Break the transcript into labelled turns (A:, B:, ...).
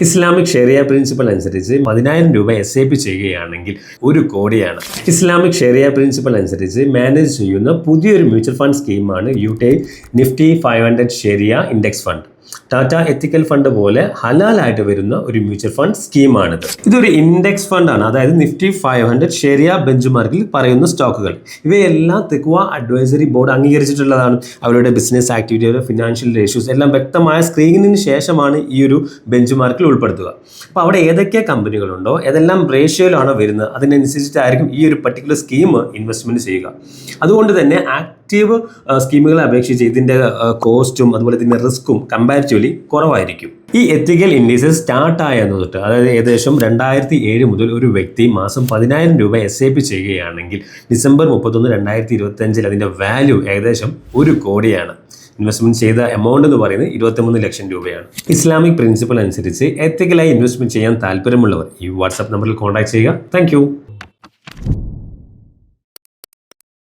A: Islamic Sharia principle അനുസരിച്ച് 10,000 രൂപ SIP ചെയ്യുകയാണെങ്കിൽ 1 കോടിയാണ്. ഇസ്ലാമിക് ഷെറിയ പ്രിൻസിപ്പൽ അനുസരിച്ച് മാനേജ് ചെയ്യുന്ന പുതിയൊരു മ്യൂച്വൽ ഫണ്ട് സ്കീമാണ് UTI Nifty 500 Sharia index fund. Tata ethical fund പോലെ ഹലാലായിട്ട് വരുന്ന ഒരു മ്യൂച്വൽ ഫണ്ട് സ്കീമാണിത്. ഇതൊരു ഇൻഡെക്സ് ഫണ്ടാണ്, അതായത് നിഫ്റ്റി 500 ഷെറിയ ബെഞ്ച് മാർക്കിൽ പറയുന്ന സ്റ്റോക്കുകൾ. ഇവയെല്ലാം തെക്കുവ അഡ്വൈസറി ബോർഡ് അംഗീകരിച്ചിട്ടുള്ളതാണ്. അവരുടെ ബിസിനസ് ആക്ടിവിറ്റിയുടെ ഫിനാൻഷ്യൽ റേഷ്യൂസ് എല്ലാം വ്യക്തമായ സ്ക്രീനിങ്ങിന് ശേഷമാണ് ഈ ഒരു ബെഞ്ച് മാർക്കിൽ ഉൾപ്പെടുത്തുക. അപ്പോൾ അവിടെ ഏതൊക്കെ കമ്പനികളുണ്ടോ ഏതെല്ലാം റേഷ്യോയിലാണോ വരുന്നത് അതിനനുസരിച്ചിട്ടായിരിക്കും ഈ ഒരു പർട്ടിക്കുലർ സ്കീം ഇൻവെസ്റ്റ്മെന്റ് ചെയ്യുക. അതുകൊണ്ട് തന്നെ ആക്റ്റീവ് സ്കീമുകളെ അപേക്ഷിച്ച് ഇതിൻ്റെ കോസ്റ്റും അതുപോലെ തന്നെ റിസ്ക്കും കമ്പാരിറ്റീവ്ലി കുറവായിരിക്കും. ഈ എത്തിക്കൽ ഇൻഡീസസ് സ്റ്റാർട്ട് ആയെന്ന് തൊട്ട്, അതായത് ഏകദേശം 2007 മുതൽ ഒരു വ്യക്തി മാസം 10,000 രൂപ SIP ചെയ്യുകയാണെങ്കിൽ ഡിസംബർ 31, 2025 അതിൻ്റെ വാല്യൂ ഏകദേശം 1 കോടിയാണ്. ഇൻവെസ്റ്റ്മെന്റ് ചെയ്ത എമൗണ്ട് എന്ന് പറയുന്നത് 23 ലക്ഷം രൂപയാണ്. ഇസ്ലാമിക് പ്രിൻസിപ്പൽ അനുസരിച്ച് എത്തിക്കലായി ഇൻവെസ്റ്റ്മെന്റ് ചെയ്യാൻ താല്പര്യമുള്ളവർ ഈ വാട്സാപ്പ് നമ്പറിൽ കോൺടാക്ട് ചെയ്യുക. താങ്ക്